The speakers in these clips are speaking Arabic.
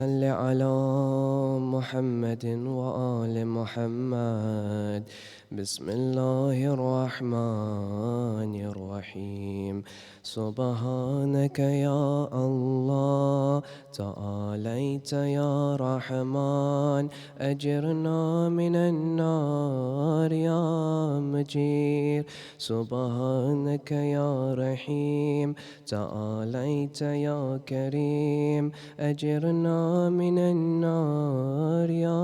صل على محمد وآل محمد. بسم الله الرحمن الرحيم. سبحانك يا الله، تعاليت يا رحمن، أجرنا من النار يا مجير. سبحانك يا رحيم، تعاليت يا كريم، أجرنا من النار يا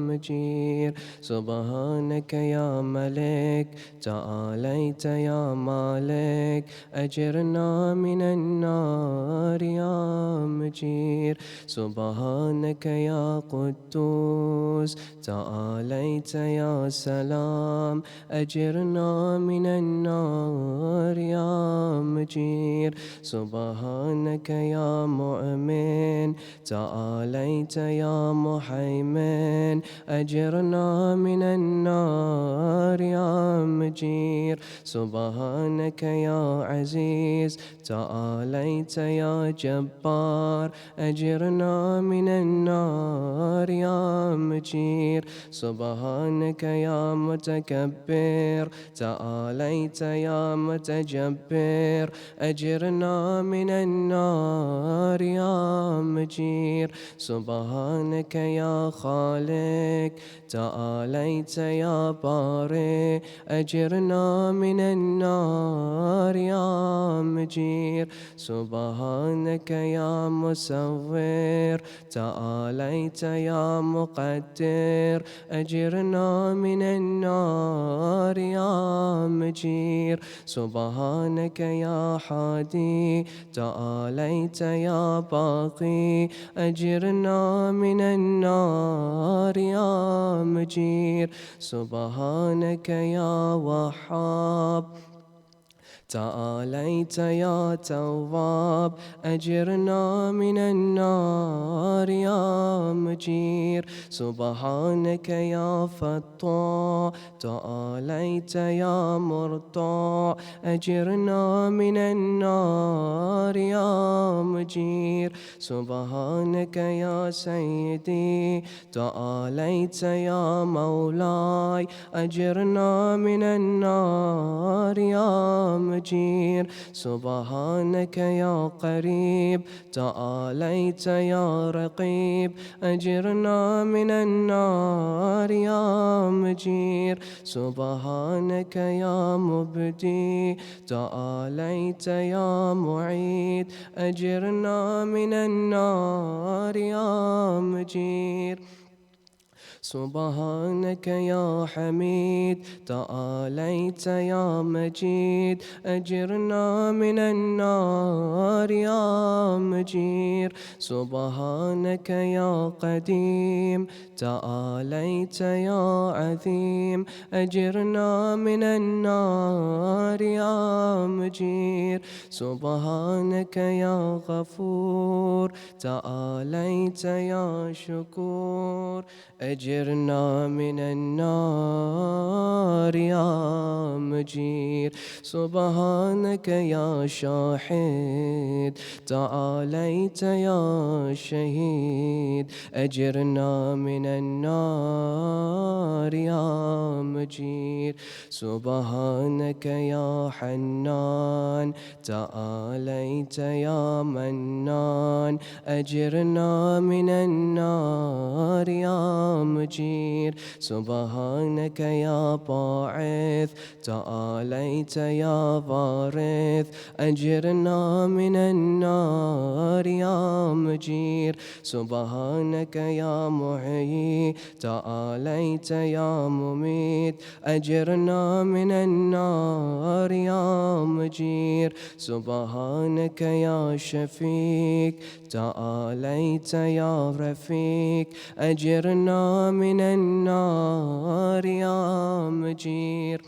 مجير. سبحانك يا ملك، تعاليت يا مالك، أجرنا من النار يا مجير. سبحانك يا قدوس، تعاليت يا سلام، أجرنا من النار يا مجير. سبحانك يا مؤمن، تعاليت يا محيمن، أجرنا من النار يا مجير. سبحانك يا عزيز، تعاليت يا جبار، أجرنا من النار يا مجير. سبحانك يا متكبر، تعاليت يا متجبر، أجرنا من النار يا مجير. سبحانك يا خالق، تعاليت يا بارئ، أجرنا من النار يا مجير. سبحانك يا مصور، تعاليت يا مقدر، أجرنا من النار يا مجير. سبحانك يا حادي، تعاليت يا باقي، أجرنا من النار يا مجير. سبحانك يا وهاب، تعاليت يا تواب، أجرنا من النار يا مجير. سبحانك يا فتاح، تعاليت يا مرتاح، أجرنا من النار يا مجير. سبحانك يا سيدي، تعاليت يا مولاي، أجرنا من النار يا مجير. سبحانك يا قريب، تعاليت يا رقيب، أجرنا من النار يا مجير. سبحانك يا مبدي، تعاليت يا معيد، أجرنا من النار يا مجير. سبحانك يا حميد، تعاليت يا مجيد، أجرنا من النار يا مجير. سبحانك يا قديم، تعاليت يا عظيم، أجرنا من النار يا مجير. سبحانك يا غفور، تعاليت يا شكور، أجرنا من النار يا مجير. سبحانك يا شاهد، تعاليت يا شهيد، أجرنا من النار يا مجير. سبحانك يا حنان، تعاليت يا منان، أجرنا من النار يا مجير. سبحانك يا باعث، تعاليت يا وارث، أجرنا من النار يا مجير. سبحانك يا محيي، تعاليت يا مميت، أجرنا من النار يا مجير. سبحانك يا شفيق، تعاليت يا رفيق، أجرنا من النار يا مجير.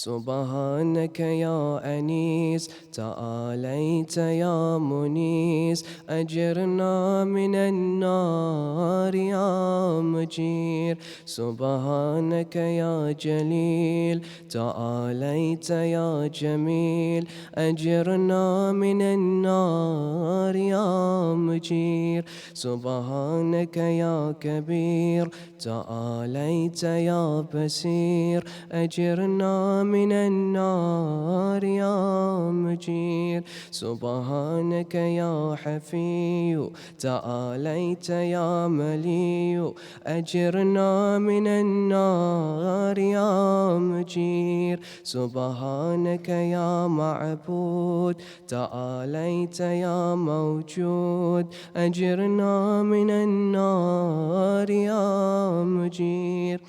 سبحانك يا أنيس تعاليت يا منيس أجرنا من النار يا مجير سبحانك يا جليل تعاليت يا جميل أجرنا من النار يا مجير سبحانك يا كبير تعاليت يا بصير أجرنا من النار يا مجير سبحانك يا حفي تعاليت يا ملي أجرنا من النار يا مجير سبحانك يا معبود تعاليت يا موجود أجرنا من النار يا مجير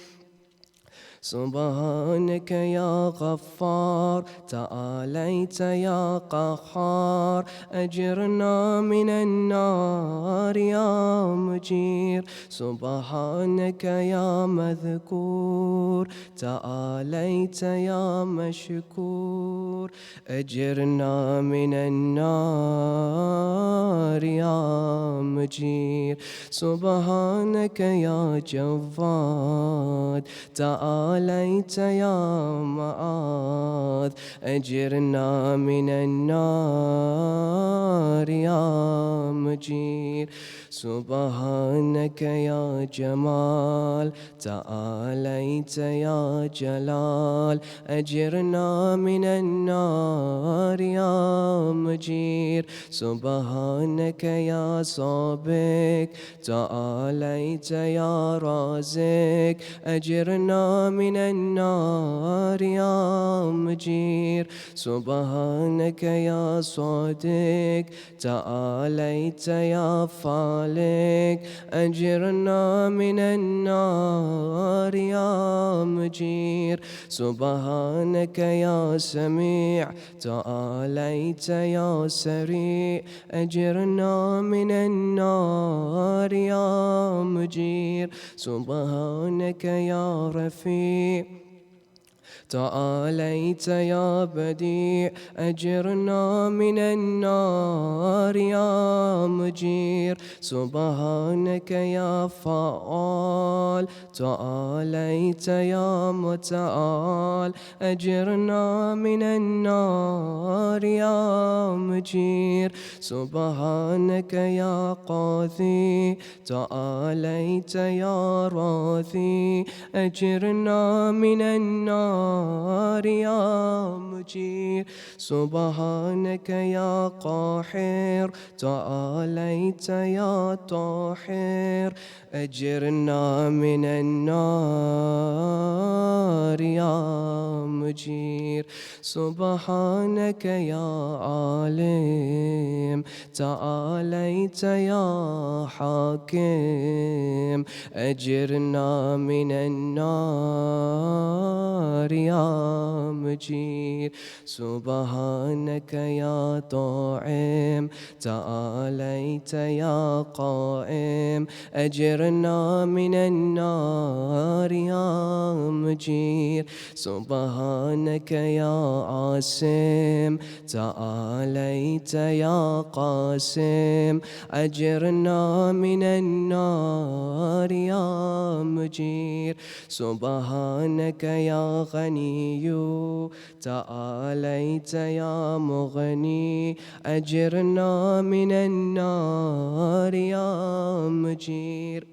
سبحانك يا غفار تعاليت يا قهار أجرنا من النار يا مجير سبحانك يا مذكور تعاليت يا مشكور أجرنا من النار يا مجير سبحانك يا جواد تعاليت يا معاذ أجرنا من النار يا مجير سبحانك يا جمال تعاليت يا جلال أجرنا من النار يا مجير سبحانك يا صابك تعاليت يا رازق أجرنا من النار يا مجير سبحانك يا صادق تعاليت يا فالق أجرنا من النار يا مجير سبحانك يا سميع تعاليت يا سريع أجرنا من النار يا مجير سبحانك يا رفيع تعاليت يا بديع أجرنا من النار يا مجير سبحانك يا فعال تعاليت يا متعال أجرنا من النار يا مجير سبحانك يا قاضي تعاليت يا راضي أجرنا من النار يا مجير سبحانك يا قاهر تعاليت يا طاهر أجرنا من النار يا مجير سبحانك يا عالم تعاليت يا حاكم أجرنا من النار يا مجير سبحانك يا طاعم تعاليت يا قائم أجرنا من النار يا مجير سبحانك يا عاصم تعاليت يا قاسم أجرنا من النار يا مجير سبحانك يا غني تعاليت يا مغني أجرنا من النار يا مجير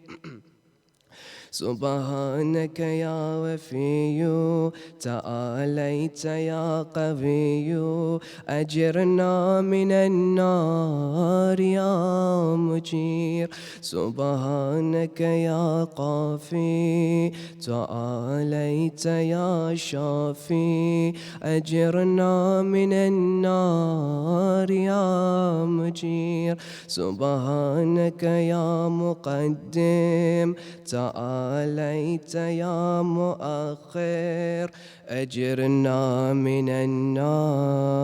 سبحانك يا وفي تعاليت يا قوي أجرنا من النار يا مجير سبحانك يا قافي تعاليت يا شافي أجرنا من النار يا مجير سبحانك يا مقدم تعاليت يا مؤخر أجرنا من النار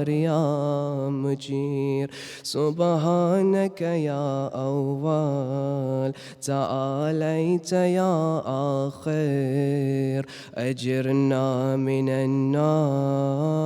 يا مجير سبحانك يا أول تعاليت يا آخر أجرنا من النار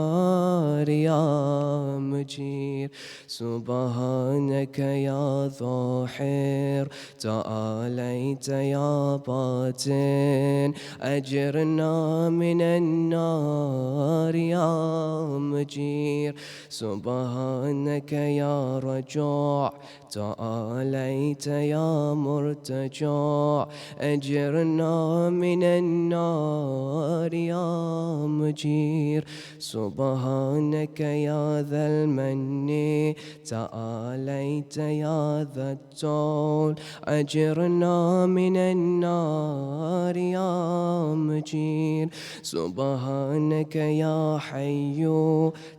يا مجير. سبحانك يا ظاهر تعاليت يا باطن، أجرنا من النار يا مجير. سبحانك يا رجوع تعاليت يا مرتجع، أجرنا من النار يا مجير. سبحانك يا ذا المن تعاليت يا ذا الطول، أجرنا من النار يا مجير. سبحانك يا حي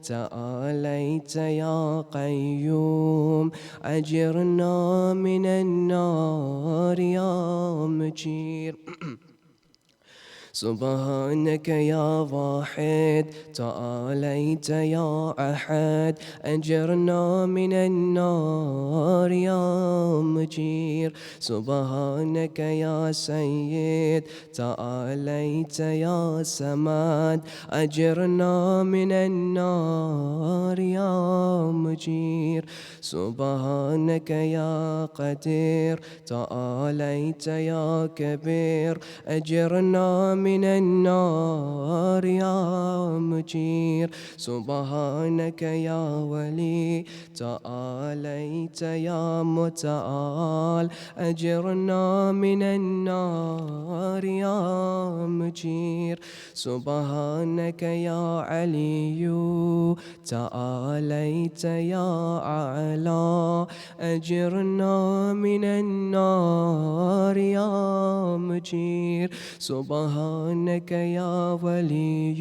تعاليت يا قيوم، أجرنا من النار يا مجير. سبحانك يا واحد تعاليت يا أحد، أجرنا من النار يا مجير. سبحانك يا سيد تعاليت يا سماد، أجرنا من النار يا مجير. سبحانك يا قدير تعاليت يا كبير، أجرنا من النار يا مجير. سبحانك يا ولي تعاليت يا متعال، أجرنا من النار يا مجير. سبحانك يا علي تعاليت يا أعلى، أجرنا من النار يا مجير. سبحانك يا ولي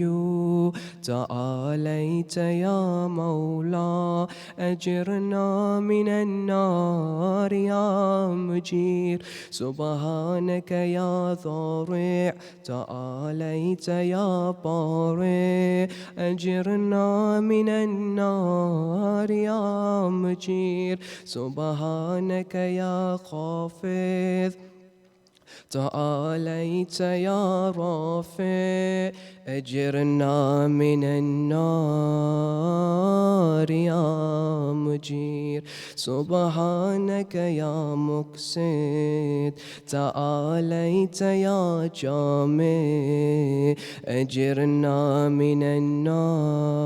تعاليت يا مولا، أجرنا من النار يا مجير. سبحانك يا ضارع تعاليت يا بارئ، أجرنا من النار يا مجير. سبحانك يا خافض تعاليت يا رافع، أجرنا من النار يا مجير. سبحانك يا مقسط تعاليت يا جامع، أجرنا من النار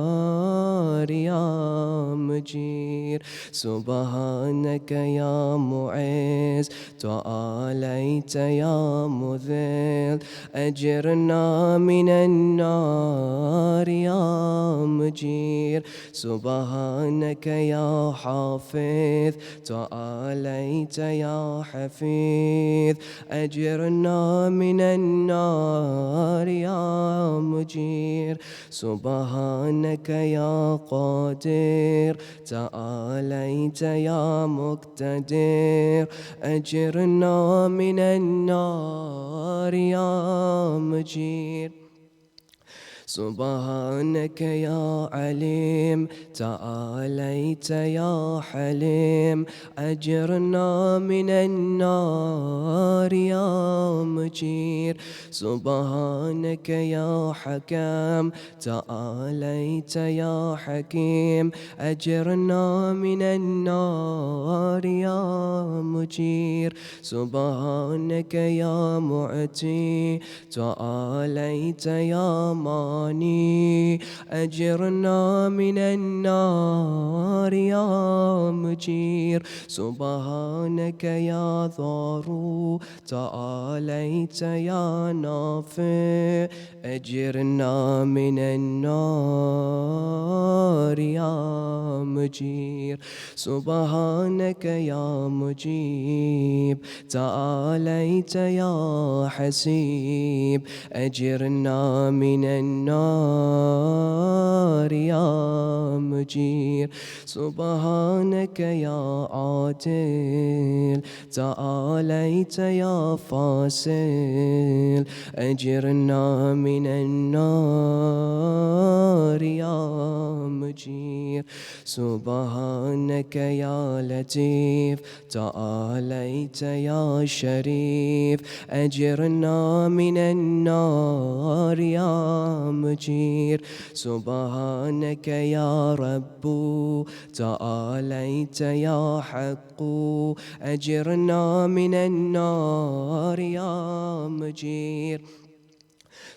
يا مجير. سبحانك يا معز تعاليت يا مذل، أجرنا من النار يا مجير. سبحانك يا حافظ تعاليت يا حفيظ، أجرنا من النار يا مجير. سبحانك يا قادر تعاليت يا مقتدر، أجرنا من النار يا مجير. سبحانك يا عليم تعاليت يا حليم، أجرنا من النار يا مجير. سبحانك يا حكم تعاليت يا حكيم، أجرنا من النار يا مجير. سبحانك يا معتي تعاليت يا ماني، أجرنا من النار يا مجير. سبحانك يا ضار تعاليت يا نافع، أجرنا من النار يا مجير. سبحانك يا مجيب تعاليت يا حسيب، أجرنا من النار النار يا مجير. سبحانك يا عادل تعاليت يا فاصل أجرنا من النار يا مجير. سبحانك يا لطيف تعاليت يا شريف أجرنا من النار يا مجير. سبحانك يا رب تعاليت يا حق أجرنا من النار يا مجير.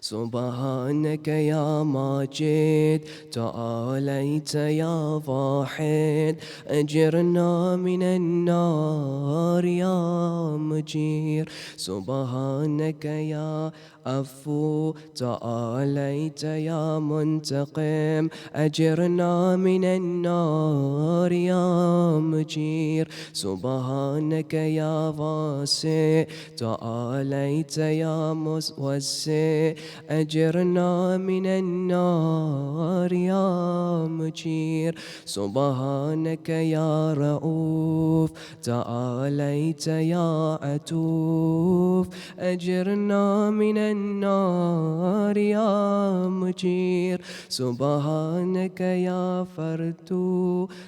سبحانك يا ماجد تعاليت يا واحد أجرنا من النار يا مجير. سبحانك يا عفو تعاليت يا منتقم أجرنا من النار يا مجير. سبحانك يا واسع تعاليت يا موسع أجرنا من النار يا مجير. سبحانك يا رؤوف تعاليت يا عطوف أجرنا من النار يا مجير. سبحانك يا فرد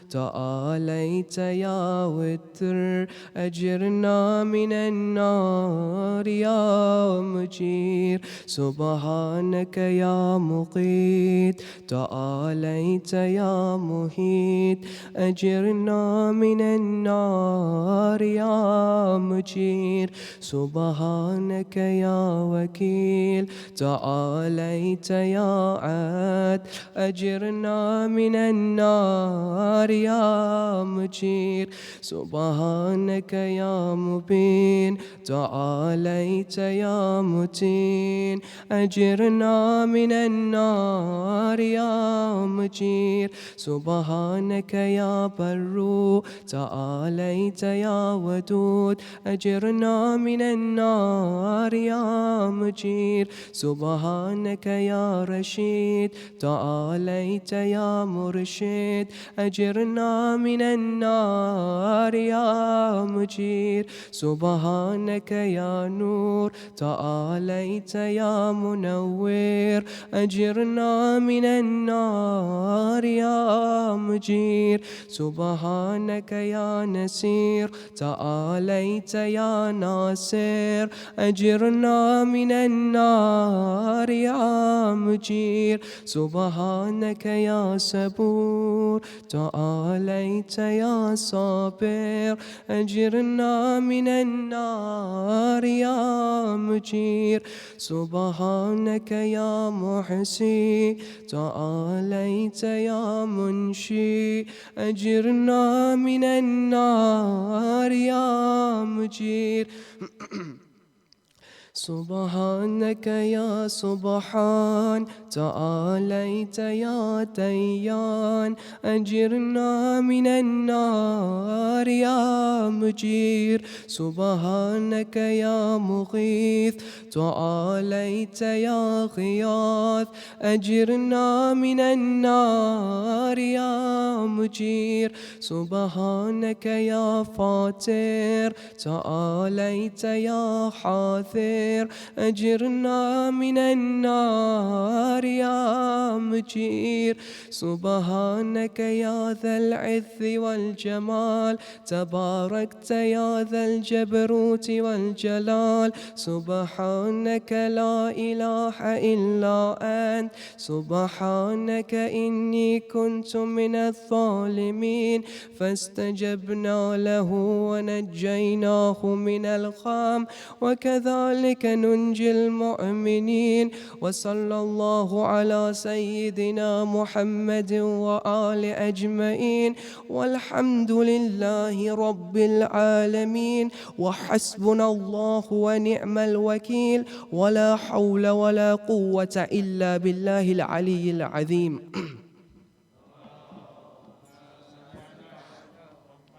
تعاليت يا وتر أجرنا من النار يا مجير. سبحانك يا مقيت تعاليت يا مهيت أجرنا من النار يا مجير. سبحانك يا وكيل تعاليت يا عاد أجرنا من النار يا مجير. سبحانك يا مبين تعاليت يا متين أجرنا من النار يا مجير. سبحانك يا بر تعاليت يا ودود أجرنا من النار يا مجير. سبحانك يا رشيد تعاليت يا مرشد أجرنا من النار يا مجير. سبحانك يا نور تعاليت يا منور أجرنا من النار يا مجير. سبحانك يا نسير تعاليت يا ناصر أجرنا من النار يا مجير. سبحانك يا صبور تعاليت يا صابر أجرنا من النار يا مجير. سبحانك يا محسي تعاليت يا منشي أجرنا من النار يا مجير. سبحانك يا سبحان تعاليت يا ديان أجرنا من النار يا مجير. سبحانك يا مغيث تعاليت يا غياث أجرنا من النار يا مجير. سبحانك يا فاتر تعاليت يا حاذر أجرنا من النار يا مجير. سبحانك يا ذا العز والجمال تباركت يا ذا الجبروت والجلال. سبحانك لا إله إلا أنت سبحانك إني كنت من الظالمين. فاستجبنا له ونجيناه من الغم وكذلك ننجي المؤمنين. وصلى الله على سيدنا محمد وآل أجمعين والحمد لله رب العالمين. وحسبنا الله ونعم الوكيل ولا حول ولا قوة إلا بالله العلي العظيم.